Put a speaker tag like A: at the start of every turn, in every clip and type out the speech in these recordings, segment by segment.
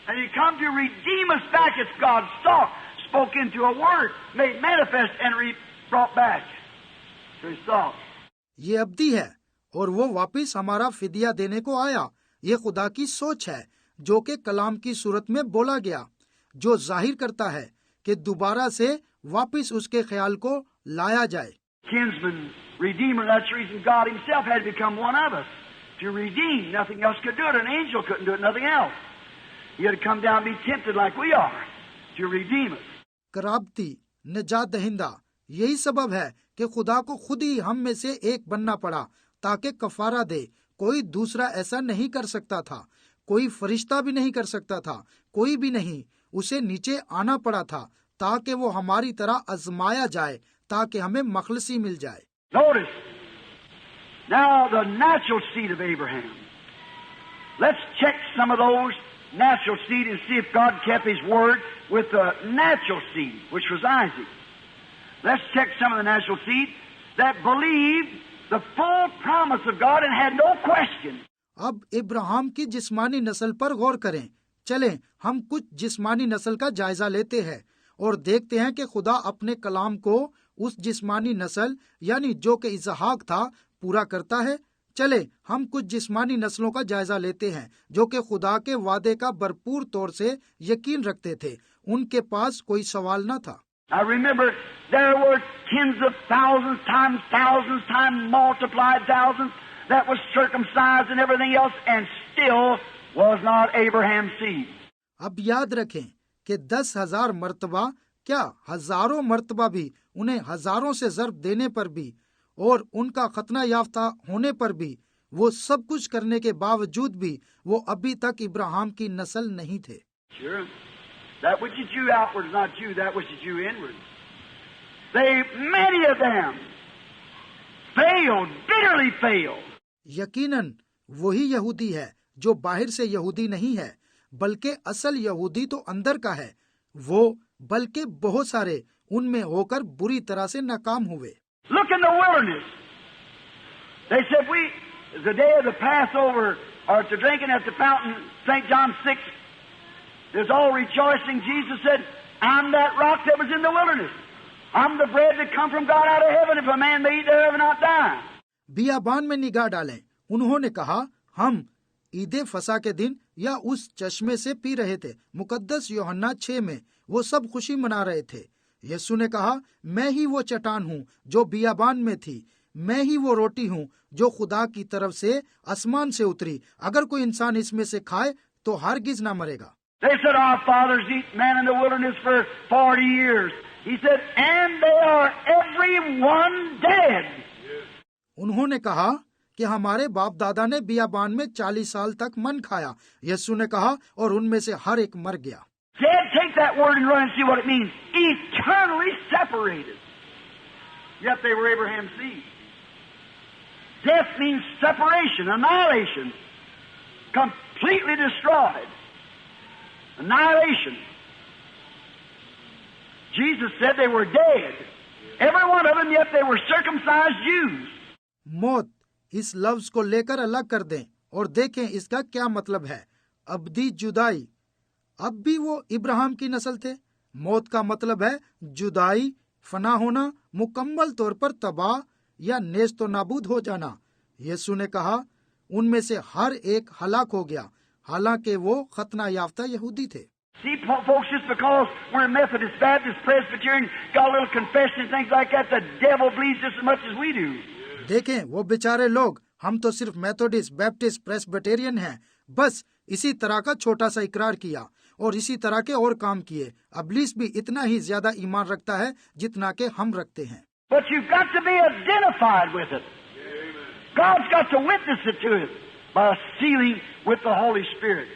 A: And He come to redeem us back. It's God's thought spoke into a word, made manifest and brought back to His thought.
B: ये अब्दी है और वो वापिस हमारा फिदिया देने को आया। ये खुदा की सोच है जो कि कलाम की सूरत में बोला गया, जो जाहिर करता है कि दोबारा से वापिस उसके ख्याल को लाया जाए।
A: Kinsman, Redeemer, that's the reason God Himself had to become one of us. To redeem, nothing else could do it. An angel couldn't do it, nothing else. He had to come down and be tempted like we are, to redeem us.
B: कराबती, निजात दहिंदा, यही सबब है कि खुदा को खुद ही हम में से एक बनना पड़ा ताकि कफारा दे। कोई दूसरा ऐसा नहीं कर सकता था, कोई फरिश्ता भी नहीं कर सकता था, कोई भी नहीं। उसे नीचे आना पड़ा था ताकि वो हमारी तरह आजमाया जाए, ताकि हमें मखलसी मिल जाए।
A: Notice, now the natural seed of Abraham. Let's check some of those natural seed and see if God kept His word with the natural seed, which was Isaac. Let's check some of the natural seed that believed the full promise of God and had no question.
B: अब इब्राहिम की जिस्मानी नस्ल पर गौर करें। चलें, हम कुछ जिस्मानी नस्ल का जायजा लेते हैं और देखते हैं कि खुदा अपने कलाम को उस जिस्मानी नस्ल यानी जो कि इसहाक था पूरा करता है। चले, हम कुछ जिस्मानी नस्लों का जायजा लेते हैं जो कि खुदा के वादे का भरपूर तौर से यकीन रखते थे। उनके पास कोई सवाल न था।
A: I remember there were tens of thousands multiplied thousands that was circumcised and everything else and still was not Abraham's seed.
B: अब याद रखें कि 10,000 मर्तबा क्या हजारों मर्तबा भी उन्हें हजारों से ज़र्ब देने पर भी और उनका खतना याफ्ता होने पर भी वो सब कुछ करने के बावजूद भी वो अभी तक इब्राहिम की नस्ल नहीं थे।
A: Sure. That which is Jew outward is not Jew, that which is Jew inward. Many of them failed, bitterly failed.
B: यकीनन वही यहूदी है जो बाहर से यहूदी नहीं है, बल्कि असल यहूदी तो अंदर का है। वो बल्कि बहुत सारे उनमें होकर बुरी तरह से नाकाम हुए।
A: Look in the wilderness. They said, the day of the Passover, or to drinking at the fountain, St. John 6, there's all rejoicing. Jesus said, I'm that rock that was in the wilderness. I'm the bread that come from God out of heaven. If a man may eat thereof and not die.
B: बियाबान में निगाह डालें। उन्होंने कहा, हम ईदे फसा के दिन या उस चश्मे से पी रहे थे। मुकद्दस यूहन्ना 6 में वो सब खुशी मना रहे थे। यीशु ने कहा, मैं ही वो चट्टान हूँ जो बियाबान में थी, मैं ही वो रोटी हूँ जो खुदा की तरफ से आसमान से उतरी। अगर कोई इंसान इसमें से खाए तो हरगिज ना मरेगा।
A: They said, our fathers eat man in the wilderness for 40 years. He said, and they are every one dead.
B: उन्होंने कहा कि हमारे बाप दादा ने बियाबान में 40 साल तक मन खाया। यीशु ने कहा, और उनमें से हर एक मर गया।
A: Dad, take that word and run and see what it means. Eternally separated. Yet they were Abraham's seed. Death means separation, annihilation, completely destroyed. Annihilation. Jesus said they were dead. Every one of them, yet they were circumcised Jews.
B: मौत इस लफ्ज को लेकर अलग कर दें और देखें इसका क्या मतलब है। अब्दी जुदाई। अब भी वो इब्राहिम की नस्ल थे। मौत का मतलब है जुदाई, फना होना, मुकम्मल तौर पर तबाह या नेस्तो नाबूद हो जाना। यीशु ने कहा, उनमें से हर एक हलाक हो गया, हालांकि वो खतना याफ्ता यहूदी थे।
A: See, folks, just because we're Methodist, Baptist, Presbyterian, got a little confession and things like that, the devil bleeds just as much as we do.
B: देखें, वो बेचारे लोग, हम तो सिर्फ मेथोडिस्ट, बैप्टिस्ट, प्रेस्बिटेरियन हैं, बस इसी तरह का छोटा सा इकरार किया और इसी तरह के और काम किए। अबलीस भी इतना ही ज्यादा ईमान रखता है जितना के हम रखते हैं।
A: But you've got to be identified with it. God's got to witness it to it by sealing with the Holy Spirit.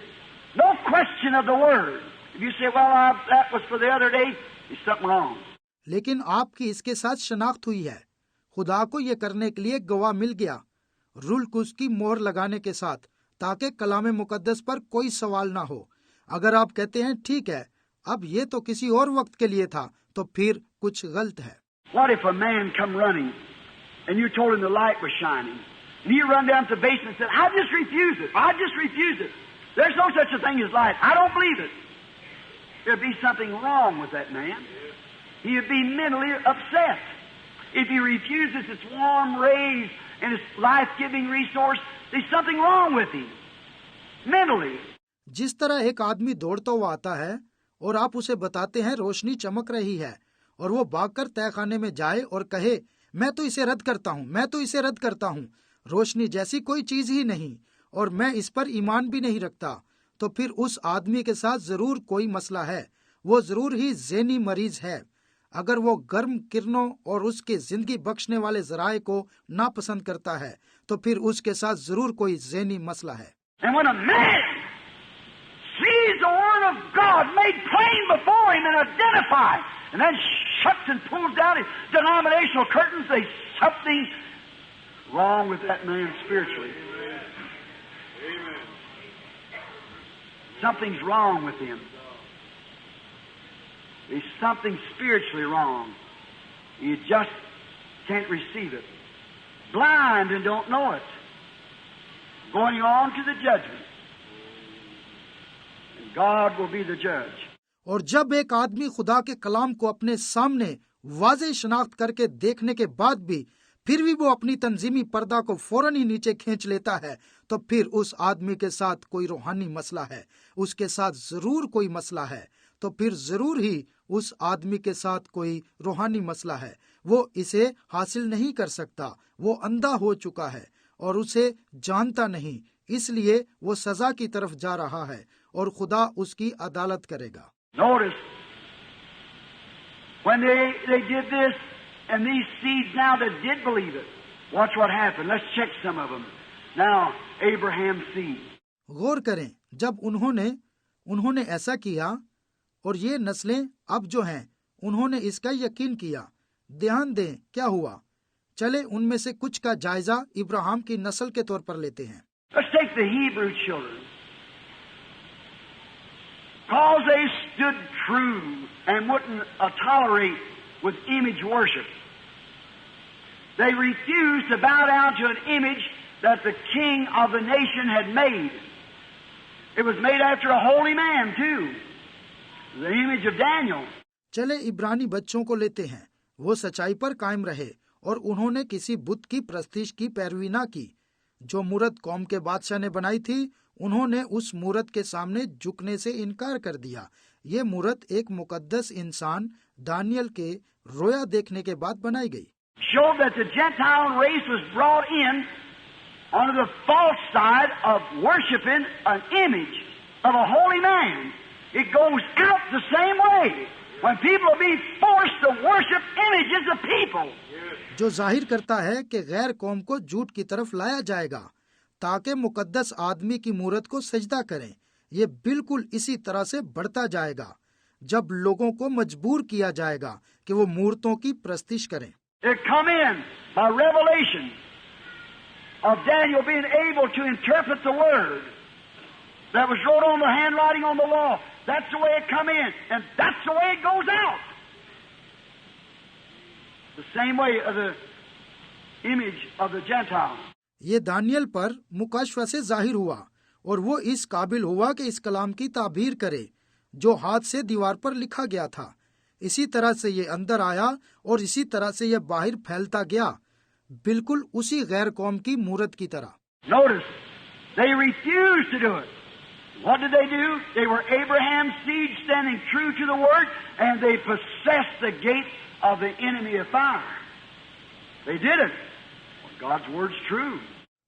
A: No question of the word. If you say, well, that was for the other day, there's something wrong.
B: लेकिन आपकी इसके साथ शनाख्त हुई है। खुदा को ये करने के लिए गवाह मिल गया, रूल कुस की मोहर लगाने के साथ, ताकि कलाम मुकद्दस पर कोई सवाल ना हो। अगर आप कहते हैं ठीक है, अब ये तो किसी और वक्त के लिए था, तो फिर कुछ गलत है।
A: What if a man come running and you told him the light was shining and you run down to the basement and said, I just refuse it. There's no such a thing as light. I don't believe it. There'd be something wrong with that man. He'd be mentally upset. If he refuses its warm rays and its life-giving resource, there's something wrong with him. Mentally.
B: जिस तरह एक आदमी दौड़ता हुआ आता है और आप उसे बताते हैं रोशनी चमक रही है और वो भागकर तहखाने में जाए और कहे मैं तो इसे रद्द करता हूँ, मैं तो इसे रद्द करता हूँ, रोशनी जैसी कोई चीज ही नहीं और मैं इस पर ईमान भी नहीं रखता, तो फिर उस आदमी के साथ जरूर कोई मसला है। वो जरूर ही ज़हनी मरीज है। अगर वो गर्म किरणों और उसके जिंदगी बख्शने वाले जराए को नापसंद करता है तो फिर उसके साथ जरूर कोई ज़हनी मसला है।
A: And when a man sees the Word of God made plain before him and identified, and then shuts and pulls down his denominational curtains, there's something wrong with that man spiritually. Amen. Something's wrong with him. There's something spiritually wrong. You just can't receive it. Blind and don't know it. Going on to the judgment. And God will be the judge.
B: और जब एक आदमी खुदा के कलाम को अपने सामने वाज़ेह शनाख्त करके देखने के बाद भी फिर भी वो अपनी तंजीमी पर्दा को फौरन ही नीचे खींच लेता है, तो फिर उस आदमी के साथ कोई रूहानी मसला है, उसके साथ जरूर कोई मसला है, तो फिर जरूर ही उस आदमी के साथ कोई रूहानी मसला है। वो इसे हासिल नहीं कर सकता, वो अंधा हो चुका है और उसे जानता नहीं, इसलिए वो सजा की तरफ जा रहा है और खुदा उसकी अदालत करेगा।
A: Notice, when they did this, and these seeds now that did believe it, watch what happened. Let's check some of them. Now, Abraham's seed.
B: गौर करें, जब उन्होंने ऐसा किया और ये नस्लें अब जो हैं, उन्होंने इसका यकीन किया। ध्यान दें क्या हुआ। चले उनमें से कुछ का जायजा इब्राहिम की नस्ल के तौर पर लेते हैं।
A: Let's take the Hebrew children. Because they stood true and wouldn't tolerate with image worship. They refused to bow down to an image that the king of the nation had made. It was made after a holy man too. The image of Daniel.
B: चले इब्रानी बच्चों को लेते हैं। वो सच्चाई पर कायम रहे और उन्होंने किसी बुत की प्रस्तिश की पैरवी ना की जो मूरत कौम के बादशाह ने बनाई थी। उन्होंने उस मूरत के सामने झुकने से इनकार कर दिया। ये मूरत एक मुकद्दस इंसान दानियल के रोया देखने के बाद बनाई गई।
A: Showed that the Gentile race was brought in on the false side of worshiping an image of a holy man. It goes out the same way when people are being forced to worship images of people.
B: जो जाहिर करता है कि गैर कौम को झूठ की तरफ लाया जाएगा ताकि मुकद्दस आदमी की मूरत को सजदा करें। ये बिल्कुल इसी तरह से बढ़ता जाएगा जब लोगों को मजबूर किया जाएगा कि वो मूर्तों की प्रस्तिश करें।
A: It come in by revelation of Daniel being able to interpret the word that was wrote on the handwriting on the wall. That's the way it come in, and that's the way it goes out. The same way of the image of the Gentile.
B: ये Daniel पर मुकाशफा से जाहिर हुआ और वो इस काबिल हुआ कि इस कलाम की ताबीर करे जो हाथ से दीवार पर लिखा गया था। इसी तरह से ये अंदर आया और इसी तरह से ये बाहर फैलता गया, बिल्कुल उसी गैर कौम की मूरत की तरह।
A: Notice, they refused to do it. What did they do? They were Abraham's seed standing true to the word, and they possessed the gate of the enemy of fire. They did it. God's word's true.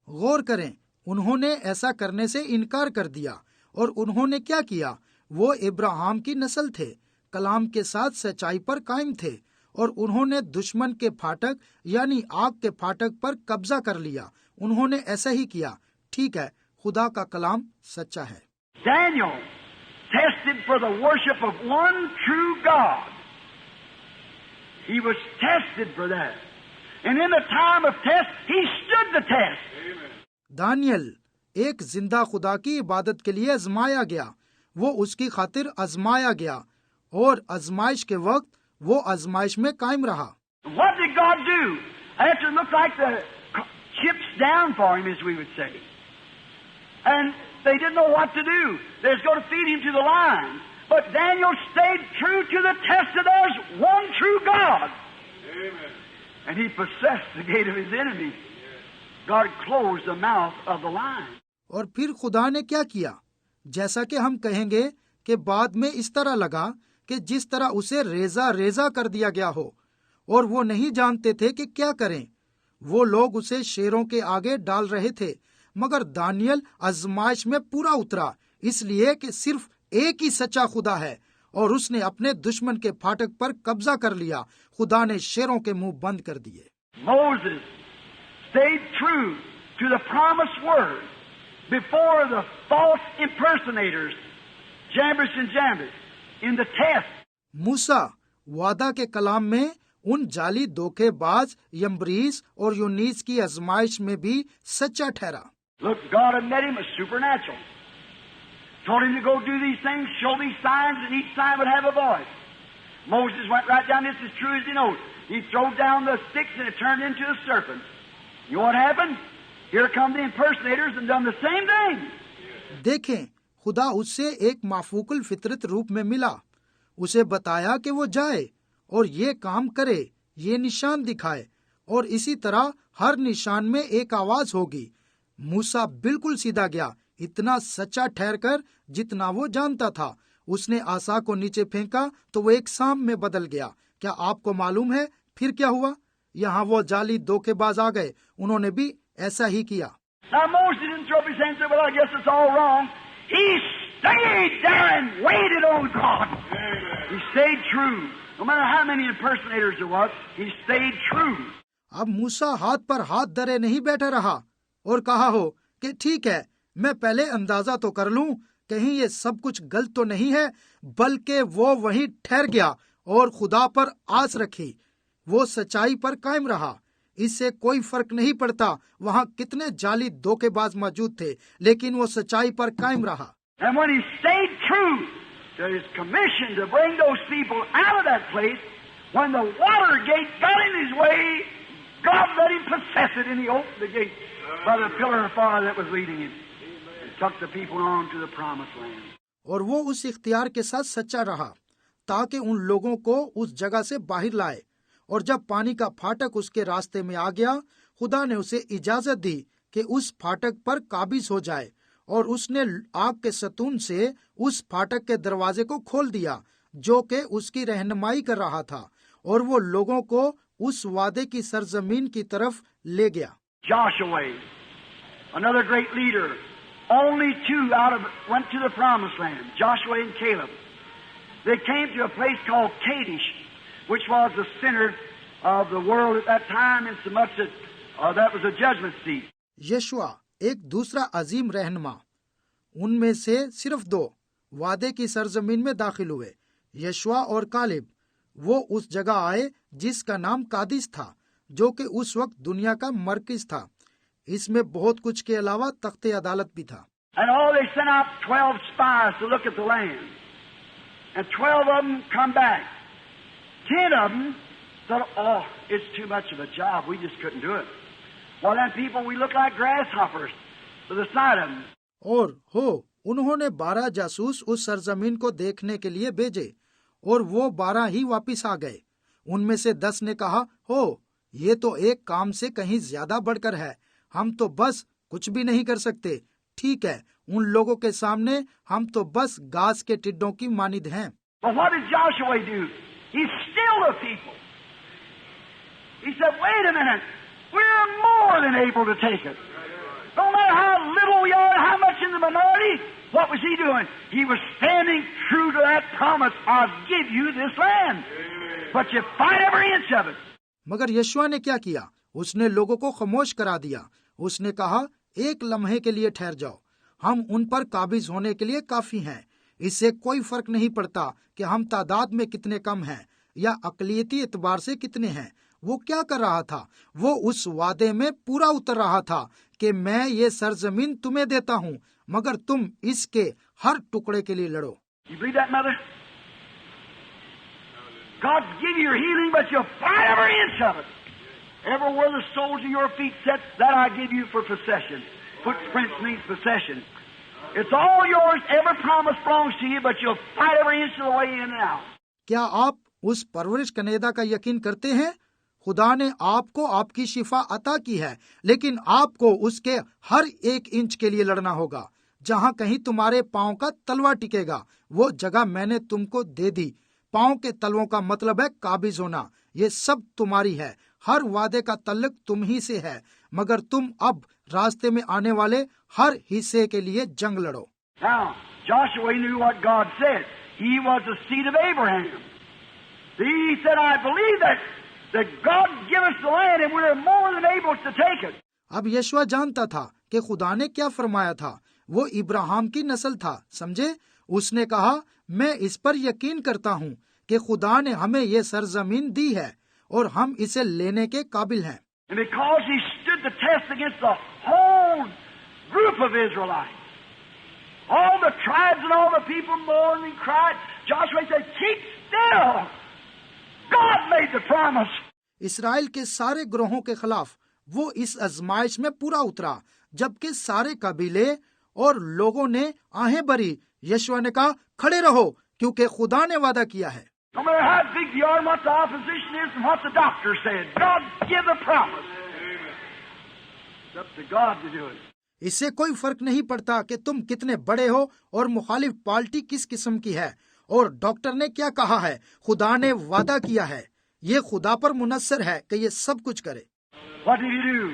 B: गौर करें, उन्होंने ऐसा करने से इनकार कर दिया और उन्होंने क्या किया? वो इब्राहिम की नस्ल थे, कलाम के साथ सच्चाई पर कायम थे और उन्होंने दुश्मन के फाटक यानी आग के फाटक पर कब्जा कर लिया। उन्होंने ऐसा ही किया। ठीक है, खुदा का कलाम सच्चा है।
A: Daniel tested for the worship of one true God. He was tested for that. And in the time of test, he stood the test.
B: Daniel एक जिंदा खुदा की इबादत के लिए आजमाया गया। वो उसकी खातिर आजमाया गया और आजमाइश के वक्त वो आजमाइश में कायम रहा।
A: What did God do? After it looked like the chips down for him, as we would say. And They didn't know what to do. They was going to feed him to the lions. But Daniel stayed true to the test of there's one true God. Amen. And he possessed the gate of his enemy. God closed the mouth of the lion.
B: और फिर खुदा ने क्या किया? जैसा कि हम कहेंगे कि बाद में इस तरह लगा कि जिस तरह उसे रेजा रेजा कर दिया गया हो, और वो नहीं जानते थे कि क्या करें। वो लोग उसे शेरों के आगे डाल रहे थे, मगर दानियल आजमाइश में पूरा उतरा, इसलिए कि सिर्फ एक ही सच्चा खुदा है, और उसने अपने दुश्मन के फाटक पर कब्जा कर लिया। खुदा ने शेरों के मुंह बंद कर दिए।
A: Moses stayed true to the promised word before the false impersonators, Jambres and Jambres, in the test.
B: मूसा वादा के कलाम में उन जाली धोखेबाज यम्ब्रीस और यूनीस की आजमाइश में भी सच्चा ठहरा।
A: Look, God had met him as supernatural. Told him to go do these things, show these signs, and each sign would have a voice. Moses went right down, this as true as he knows. He threw down the sticks and it turned into a serpent. You know what happened? Here come the impersonators and done the same thing.
B: देखें, खुदा उससे एक माफूकुल फितरत रूप में मिला, उसे बताया कि वो जाए और ये काम करे, ये निशान दिखाए, और इसी तरह हर निशान में एक आवाज होगी। मूसा बिल्कुल सीधा गया, इतना सच्चा ठहरकर जितना वो जानता था। उसने आसा को नीचे फेंका तो वो एक सांप में बदल गया। क्या आपको मालूम है फिर क्या हुआ? यहाँ वो जाली धोखेबाज आ गए, उन्होंने भी ऐसा ही किया।
A: Now Moses didn't throw up his hands and say, well, I guess it's all wrong. He stayed there and waited on God. He stayed true. No matter how many impersonators there was, he stayed true.
B: अब मूसा हाथ पर हाथ धरे नहीं बैठा रहा और कहा हो कि ठीक है, मैं पहले अंदाजा तो कर लूं, कहीं ये सब कुछ गलत तो नहीं है, बल्कि वो वहीं ठहर गया और खुदा पर आस रखी। वो सच्चाई पर कायम रहा। इससे कोई फर्क नहीं पड़ता वहाँ कितने जाली धोखेबाज मौजूद थे, लेकिन वो सच्चाई पर कायम रहा।
A: And when he stayed true to his commission to bring those people out of that place, when the water gate got in his way, God let him possess it, and he opened the gate by the pillar of fire that was leading him, and took the people on to the promised land.
B: और वो उस इख्तियार के साथ सच्चा रहा ताकि उन लोगों को उस जगह से बाहर लाए, और जब पानी का फाटक उसके रास्ते में आ गया, खुदा ने उसे इजाजत दी कि उस फाटक पर काबिज हो जाए, और उसने आग के सतून से उस फाटक के दरवाजे को खोल दिया जो कि उसकी रहनुमाई कर रहा था, और वो लोगों को उस वादे की सरजमीन की तरफ ले गया।
A: Joshua, another great leader, only two out of went to the promised land, Joshua and Caleb. They came to a place called Kadesh, which was the center of the world at that time, in so much that that was a judgment seat.
B: यशुआ एक दूसरा अजीम रहनुमा, उनमें से सिर्फ दो वादे की सरजमीन में दाखिल हुए, यशुआ और कालिब। वो उस जगह आए जिसका नाम कादिश था, जो कि उस वक्त दुनिया का मरकज था। इसमें बहुत कुछ के अलावा तख्ते अदालत भी था।
A: And all they sent out 12 spies to look at the land, and 12 of them come back. 10 of them thought, oh, it's too much of a job, we just couldn't do it. Well, then people, we look like grasshoppers to the side of them.
B: और हो उन्होंने 12 जासूस उस सरजमीन को देखने के लिए भेजे, और वो 12 ही वापिस आ गए। उनमें से 10 ने कहा, हो ये तो एक काम से कहीं ज्यादा बढ़कर है, हम तो बस कुछ भी नहीं कर सकते। ठीक है, उन लोगों के सामने हम तो बस घास के टिड्डों की मानिद हैं।
A: But what did Joshua do? He stilled the people. He said, wait a minute, we're more than able to take it. No matter how little we are, how much in the minority, what was he doing? He was standing true to that promise, I'll give you this land. But you fight every inch of it.
B: मगर यशुआ ने क्या किया? उसने लोगों को खामोश करा दिया। उसने कहा, एक लम्हे के लिए ठहर जाओ, हम उन पर काबिज होने के लिए काफी हैं। इससे कोई फर्क नहीं पड़ता कि हम तादाद में कितने कम हैं या अकलियती एतबार से कितने हैं। वो क्या कर रहा था? वो उस वादे में पूरा उतर रहा था कि मैं ये सरजमीन तुम्हें देता हूँ, मगर तुम इसके हर टुकड़े के लिए लड़ो।
A: You believe that, mother? God give you your healing, but you'll fight every inch of it. Everywhere the soles of your feet set, that I give you for possession. Footprints means possession. It's all yours. Every promise belongs to you, but you'll fight every inch of the way in and out.
B: क्या आप उस परवरिश कनेदा का यकीन करते हैं? खुदा ने आपको आपकी शिफा अता की है, लेकिन आपको उसके हर एक इंच के लिए लड़ना होगा। जहाँ कहीं तुम्हारे पांव का तलवा टिकेगा, वो जगह मैंने तुमको दे दी। पांव के तलवों का मतलब है काबिज होना। ये सब तुम्हारी है। हर वादे का तल्लक तुम ही से है, मगर तुम अब रास्ते में आने वाले हर हिस्से के लिए जंग लड़ो।
A: Now, Joshua knew what God said. He was the seed of Abraham. He said, I believe that God give us the land and we're more than able to take it.
B: अब यशवा जानता था कि खुदा ने क्या फरमाया था। वो इब्राहिम की नस्ल था, समझे। उसने कहा, मैं इस पर यकीन करता हूँ कि खुदा ने हमें ये सरजमीन दी है और हम इसे लेने के काबिल हैं।
A: And because he stood the test against the whole group of Israelites, all the tribes and all the people mourned and cried, Joshua said, keep still. God made the promise.
B: Israel के सारे ग्रोहों के खिलाफ वो इस आजमाइश में पूरा उतरा, जबकि सारे कबीले और लोगों ने आहें भरी। यशवा ने कहा, खड़े रहो, क्योंकि खुदा ने वादा किया है।
A: No matter how big you are and what the opposition is and what the doctor said, God give the promise. It's up to God to do it.
B: इससे कोई फर्क नहीं पड़ता कि तुम कितने बड़े हो और मुखालिफ पार्टी किस किस्म की है और डॉक्टर ने क्या कहा है। खुदा ने वादा किया है। ये खुदा पर मुनस्सर है कि ये सब कुछ करे।
A: What did he do?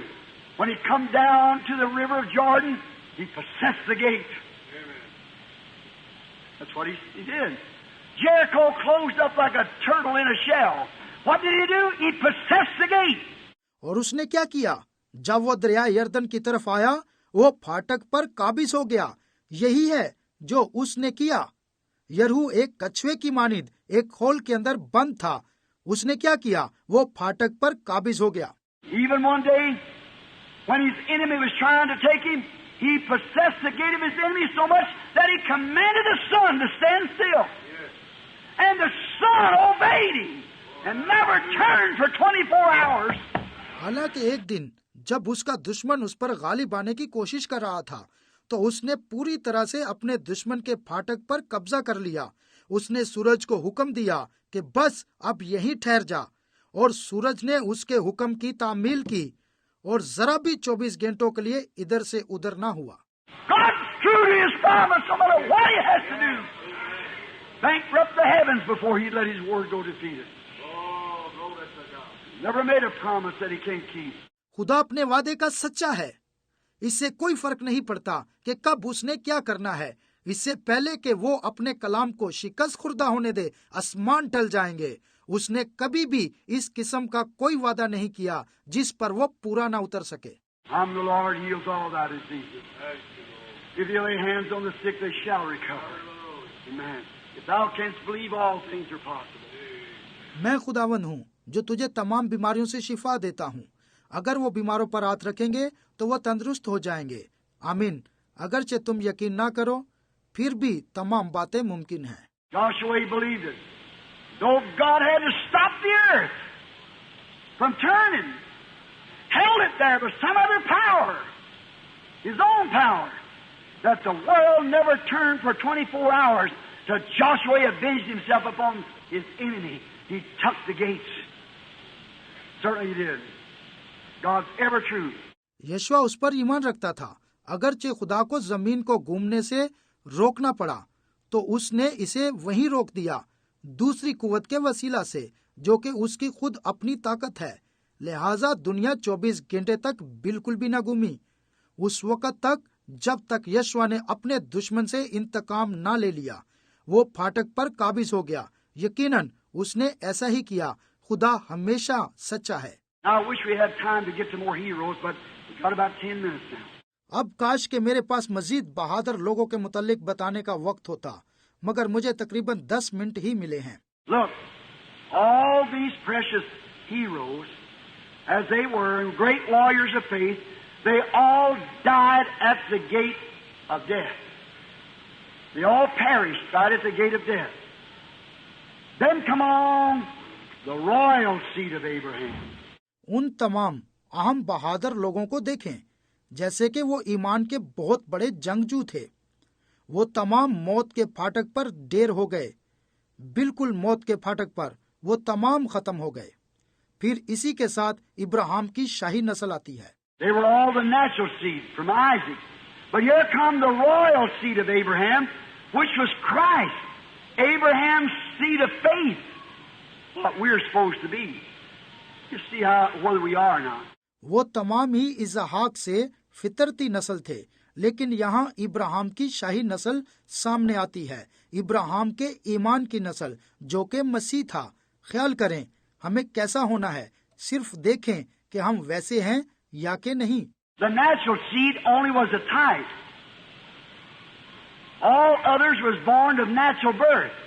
A: When he come down to the river of Jordan, he possessed the gate. That's what he did. Jericho closed up like a turtle in a shell. What did he do? He possessed the gate.
B: और उसने क्या किया? जब वो दरिया यर्दन की तरफ आया, वो फाटक पर काबिज हो गया। यही है जो उसने किया। यरहू एक कछुए की मानिंद एक खोल के अंदर बंद था। उसने क्या किया? वो फाटक पर काबिज हो गया।
A: Even one day, when his enemy was trying to take him, he possessed the gate of his enemy so much that he commanded the sun to stand still. And the sun obeyed him and never turned for 24 hours.
B: हालांकि एक दिन जब उसका दुश्मन उस पर गालिब आने की कोशिश कर रहा था, तो उसने पूरी तरह से अपने दुश्मन के फाटक पर कब्जा कर लिया। उसने सूरज को हुक्म दिया कि बस अब यहीं ठहर जा, और सूरज ने उसके हुक्म की तामील की और जरा भी 24 घंटों के लिए इधर से उधर ना हुआ।
A: God's true to his promise no matter what he has to do. Bankrupt the heavens before he'd let his word go defeated. Never made a promise that he can't keep.
B: खुदा अपने वादे का सच्चा है। इससे कोई फर्क नहीं पड़ता कि कब उसने क्या करना है। इससे पहले कि वो अपने कलाम को शिकस्त खुर्दा होने दे, आसमान टल जाएंगे। उसने कभी भी इस किस्म का कोई वादा नहीं किया जिस पर वो पूरा ना उतर सके।
A: I'm the Lord, heals all thy diseases. If you lay hands on the sick, they shall recover. Amen. If thou canst believe, all things are possible.
B: मैं खुदावन हूँ जो तुझे तमाम बीमारियों से शिफा देता हूँ। अगर वो बीमारों पर हाथ रखेंगे तो वो तंदुरुस्त हो जाएंगे। आमीन। अगरचे तुम यकीन ना करो, फिर भी तमाम बातें मुमकिन हैं।
A: Joshua believed it. Though God had to stop the earth from turning, held it there with some other power, his own power, that the world never turned for 24 hours till Joshua avenged himself upon his enemy. He took the gates. Certainly he did. God's ever true.
B: यशवा उस पर ईमान रखता था। अगरचे खुदा को जमीन को घूमने से रोकना पड़ा, तो उसने इसे वहीं रोक दिया, दूसरी कुव्वत के वसीला से, जो कि उसकी खुद अपनी ताकत है। लिहाजा दुनिया 24 घंटे तक बिल्कुल भी न घूमी, उस वक़्त तक जब तक यशवा ने अपने दुश्मन से इंतकाम ना ले लिया। वो फाटक पर काबिज हो गया। यकीनन उसने ऐसा ही किया। खुदा हमेशा सच्चा है।
A: Now, I wish we had time to get to more heroes, but we've got about 10 minutes now.
B: अब काश के मेरे पास मजीद बहादुर लोगों के मुतालिक बताने का वक्त होता, मगर मुझे तकरीबन 10 मिनट ही मिले हैं।
A: Look, all these precious heroes, as they were, and great warriors of faith, they all died at the gate of death. They all perished right at the gate of death. Then come on, the royal seed of Abraham.
B: उन तमाम अहम बहादुर लोगों को देखें, जैसे कि वो ईमान के बहुत बड़े जंगजू थे। वो तमाम मौत के फाटक पर ढेर हो गए, बिल्कुल मौत के फाटक पर वो तमाम खत्म हो गए। फिर इसी के साथ इब्राहिम की शाही नस्ल आती है।
A: They were all the natural seed from Isaac. But here come the royal seed of Abraham, which was Christ. Abraham's seed of faith. What we're supposed to be. You see whether we are or not.
B: वो तमाम ही इसहाक से फितरती नस्ल थे, लेकिन यहाँ इब्राहिम की शाही नस्ल सामने आती है, इब्राहिम के ईमान की नस्ल जो कि मसीह था। ख्याल करें हमें कैसा होना है, सिर्फ देखें कि हम वैसे हैं या कि नहीं।
A: The natural seed only was a type. All others was born of natural birth,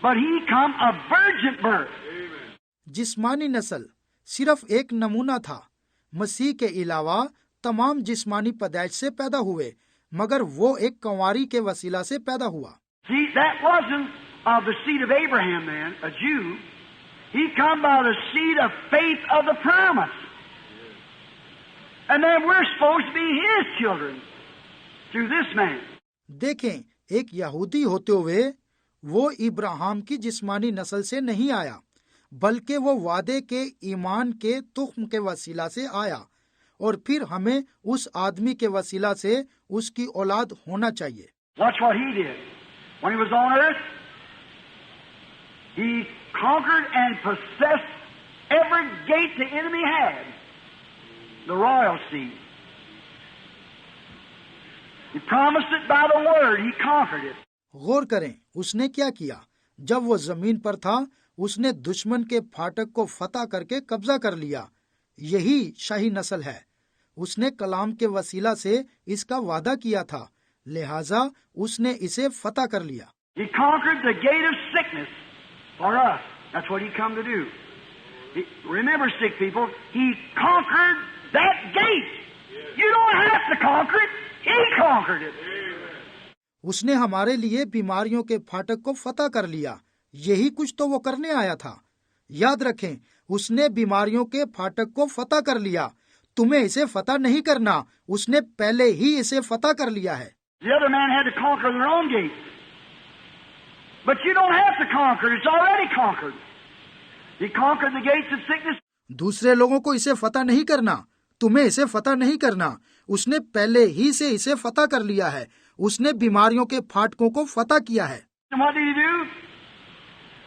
A: but he come of virgin birth.
B: जिस्मानी नस्ल सिर्फ एक नमूना था। मसीह के अलावा तमाम जिस्मानी पैदाइश से पैदा हुए, मगर वो एक कंवारी के वसीला से पैदा हुआ।
A: See, that wasn't of the seed of Abraham then, a Jew. He come by the seed of faith of the promise. And then we're supposed to be his children through this man.
B: देखें, एक यहूदी होते हुए वो इब्राहिम की जिस्मानी नस्ल से नहीं आया, बल्कि वो वादे के ईमान के तुख्म के वसीला से आया, और फिर हमें उस आदमी के वसीला से उसकी औलाद होना चाहिए।
A: Watch what he did. When he was on earth, he conquered and possessed every gate the enemy had. The royal seed. He promised it by the word. He conquered it.
B: गौर करें उसने क्या किया। जब वो जमीन पर था, उसने दुश्मन के फाटक को फतह करके कब्जा कर लिया। यही शाही नस्ल है। उसने कलाम के वसीला से इसका वादा किया था, लिहाजा उसने इसे फतह कर लिया।
A: He conquered the gate of sickness for us. That's what he come to do. Remember, sick people, he conquered that gate. You don't have to conquer it. He conquered it.
B: उसने हमारे लिए बीमारियों के फाटक को फतह कर लिया। यही कुछ तो वो करने आया था। याद रखें, उसने बीमारियों के फाटक को फतह कर लिया। तुम्हें इसे फतह नहीं करना, उसने पहले ही इसे फतह कर लिया है।
A: The other man had to conquer their own gate. But you don't have to conquer it. It's already conquered. He conquered the gates of sickness.
B: दूसरे लोगों को इसे फतह नहीं करना, तुम्हें इसे फतह नहीं करना, उसने पहले ही से इसे फतह कर लिया है। उसने बीमारियों के फाटकों को फतह किया है।
A: And what did he do?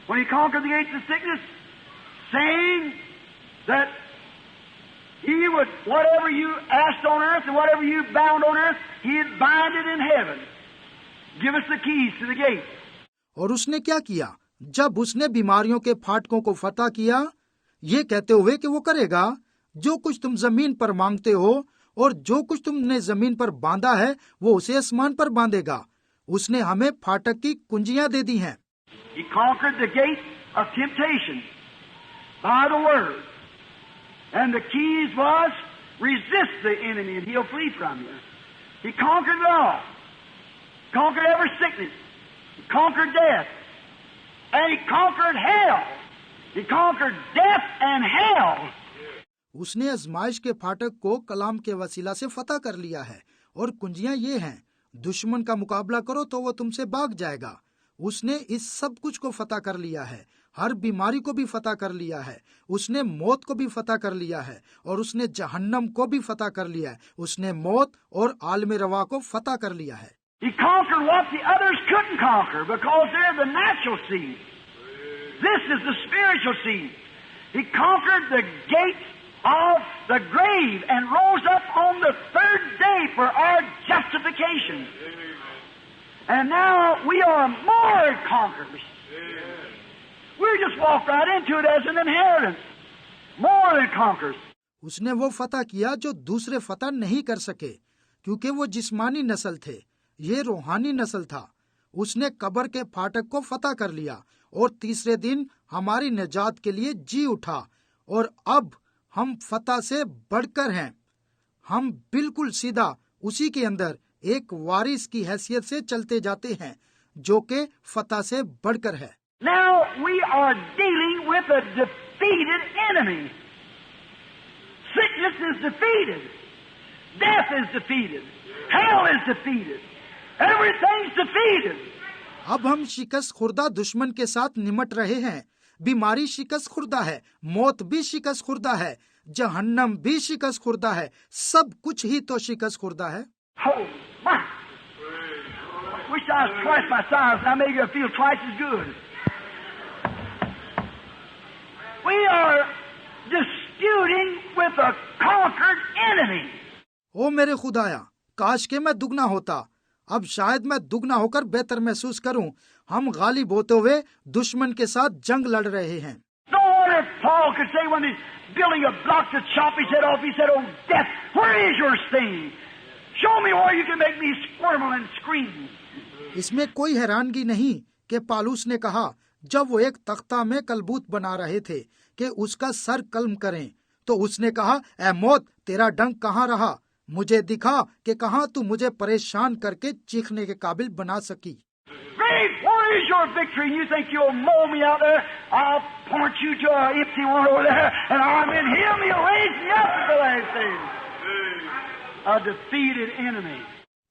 A: When he conquered the gates of sickness, saying that he would, whatever you asked on earth and whatever you bound on earth, he'd bind it in heaven. Give us the keys to the gate.
B: और उसने क्या किया? जब उसने बीमारियों के फाटकों को फतह किया, ये कहते हुए कि वो करेगा, जो कुछ तुम जमीन पर मांगते हो और जो कुछ तुमने जमीन पर बांधा है वो उसे आसमान पर बांधेगा। उसने हमें फाटक की कुंजियां दे दी हैं।
A: He conquered the gate of temptation by the word. And the keys was resist the enemy and he'll flee from you. He conquered it all. Conquered every sickness. He conquered death. And he conquered hell. He conquered death and hell.
B: उसने आजमाइश के फाटक को कलाम के वसीला से फतह कर लिया है, और कुंजियां ये हैं, दुश्मन का मुकाबला करो तो वो तुमसे भाग जाएगा। उसने इस सब कुछ को फतह कर लिया है, हर बीमारी को भी फतह कर लिया है, उसने मौत को भी फतह कर लिया है, और उसने जहन्नम को भी फतह कर लिया है। उसने मौत और आलम रवा को फतह कर लिया है।
A: He conquered what the others couldn't conquer because they're the natural seed. This is the spiritual seed. He conquered the gates of the grave and rose up on the third day for our justification. And now we are more conquerors. We just walk right into it as an inheritance. More than conquerors.
B: उसने वो फतह किया जो दूसरे फतह नहीं कर सके, क्योंकि वो जिस्मानी नस्ल थे, ये रूहानी नस्ल था। उसने कब्र के फाटक को फतह कर लिया और तीसरे दिन हमारी निजात के लिए जी उठा, और अब हम फतह से बढ़कर हैं। हम बिल्कुल सीधा उसी के अंदर एक वारिस की हैसियत से चलते जाते हैं, जो कि फतह से बढ़कर है।
A: Now we are dealing with a defeated enemy. Sickness is defeated. Death is defeated. Hell is defeated. Everything's defeated.
B: अब हम शिकस्त खुर्दा दुश्मन के साथ निमट रहे हैं। बीमारी शिकस्त खुर्दा है, मौत भी शिकस्त खुर्दा है, जहन्नम भी शिकस्त खुर्दा है, सब कुछ ही तो शिकस्त खुर्दा है।
A: Oh, my. Wish I was twice my size. Now maybe I feel twice as good. We are disputing with a conquered enemy.
B: ओ मेरे खुदाया, काश के मैं दुगना होता। अब शायद मैं दुगना होकर बेहतर महसूस करूं। हम गालिब होते हुए दुश्मन के साथ जंग लड़ रहे हैं।
A: No wonder Paul could say when he's building a block to chop his head off, he said, "Oh death, where is your sting? Show me where you can make me squirm and scream."
B: इसमें कोई हैरानगी नहीं कि पालूस ने कहा जब वो एक तख्ता में कलबूत बना रहे थे कि उसका सर कलम करें, तो उसने कहा, ऐ मौत, तेरा डंक कहाँ रहा? मुझे दिखा कि कहाँ तू मुझे परेशान करके चीखने के काबिल बना सकी।
A: Grave, where is your victory? And you think you'll mow me out there? I'll point you to an empty one over there, and I'm in Him. He'll raise me up at the last day. A defeated enemy.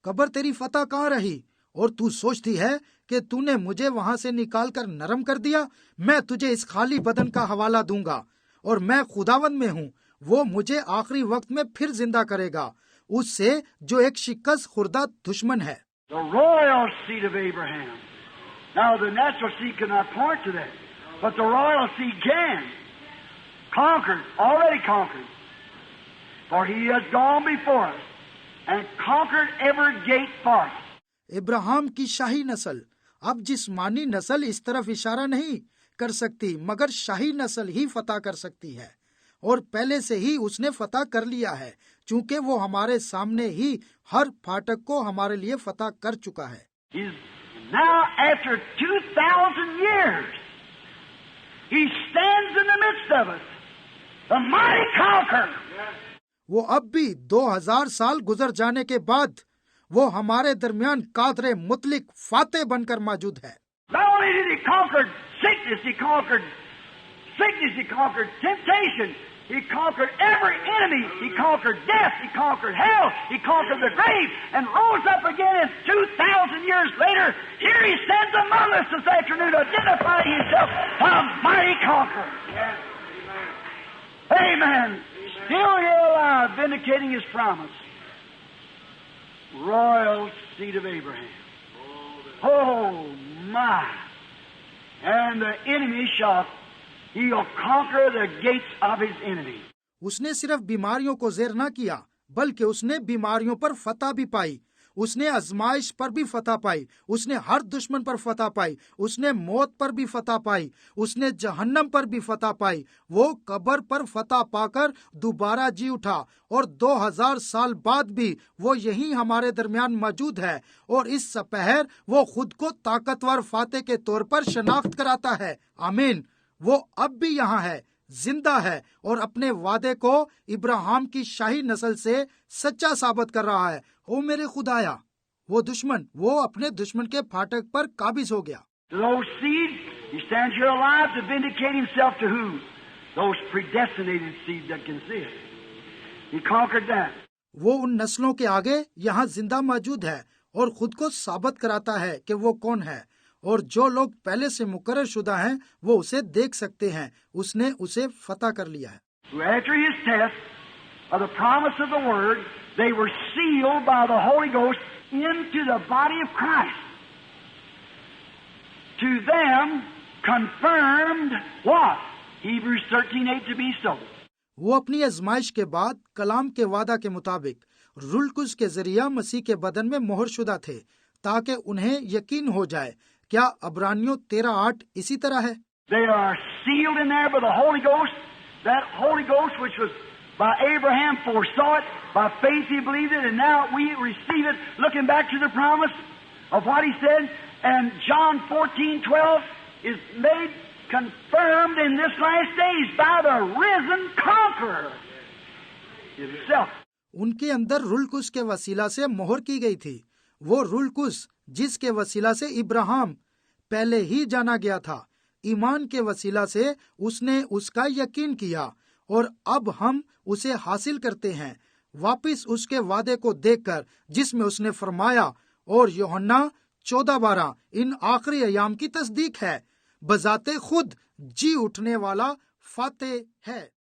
B: कब्र, तेरी फतह कहाँ रही? और तू सोचती है कि तूने मुझे वहां से निकाल कर नरम कर दिया? मैं तुझे इस खाली बदन का हवाला दूंगा, और मैं खुदावंद में हूँ। वो मुझे आखिरी वक्त में फिर जिंदा करेगा, उससे जो एक शिकस्त खुर्दा दुश्मन है।
A: The royal seed of Abraham. Now the natural seed cannot point to that, but the royal seed can. Conquered, already conquered. For He has gone before us and conquered every gate for us.
B: Ibrahim की शाही नस्ल। अब जिस्मानी नस्ल इस तरफ इशारा नहीं कर सकती, मगर शाही नस्ल ही फतह कर सकती है, और पहले से ही उसने फतह कर लिया है, चूंकि वो हमारे सामने ही हर फाटक को हमारे लिए फतह कर चुका है।
A: He's now after 2,000 years, He stands in the midst of us, the mighty conqueror.
B: वो अब भी 2000 साल गुजर जाने के बाद वो हमारे दरमियान कादरे मुतलिक फाते बनकर मौजूद है।
A: Not only did He conquer sickness, He conquered temptation, He conquered every enemy, He conquered death, He conquered hell, He conquered the grave, and rose up again. And 2,000 years later, here He stands among us this afternoon, identifying Himself a mighty conqueror. Amen. Still here alive, vindicating His promise. Royal seed of Abraham. Oh my! And the enemy he'll conquer the gates of his enemy.
B: उसने सिर्फ बीमारियों को ज़ेर न किया, बल्कि उसने बीमारियों पर फतह भी पाई। उसने आजमाइश पर भी फतह पाई, उसने हर दुश्मन पर फतह पाई, उसने मौत पर भी फतह पाई, उसने जहन्नम पर भी फतह पाई। वो कब्र पर फतह पाकर दोबारा जी उठा, और 2000 साल बाद भी वो यहीं हमारे दरमियान मौजूद है, और इस सपहर वो खुद को ताकतवर फाते के तौर पर शनाख्त कराता है। आमीन। वो अब भी यहाँ है, जिंदा है, और अपने वादे को इब्राहिम की शाही नस्ल से सच्चा साबित कर रहा है। ओ मेरे खुदाया, वो अपने दुश्मन के फाटक पर काबिज हो गया।
A: Those seeds, He stands here alive to vindicate Himself to who? Those predestinated seeds that can see it. He conquered that.
B: वो उन नस्लों के आगे यहाँ जिंदा मौजूद है और खुद को साबित कराता है कि वो कौन है, और जो लोग पहले से मुकर्रर शुदा हैं वो उसे देख सकते हैं। उसने उसे फतह कर लिया है।
A: After His test of the promise of the word, they were sealed by the Holy Ghost into the body of Christ. To them confirmed what? Hebrews 13:8 to be so.
B: वो अपनी आजमाइश के बाद कलाम के वादा के मुताबिक रूह कुद्स के जरिया मसीह के बदन में मोहर शुदा थे, ताकि उन्हें यकीन हो जाए। क्या अब्रानियों 13:8 इसी तरह है?
A: They are sealed in there by the Holy Ghost. That Holy Ghost which was by Abraham foresaw it, by faith he believed it, and now we receive it, looking back to the promise of what he said. And John 14:12 is made confirmed in this last days by the risen conqueror himself.
B: उनके अंदर रूह Quds के वसीला से मोहर की गई थी। वो रूह कुद्स जिसके वसीला से इब्राहिम पहले ही जाना गया था, ईमान के वसीला से उसने उसका यकीन किया, और अब हम उसे हासिल करते हैं, वापिस उसके वादे को देखकर जिसमें उसने फरमाया, और यूहन्ना 14:12 इन आखिरी अयाम की तस्दीक है। बजाते खुद जी उठने वाला फाते है।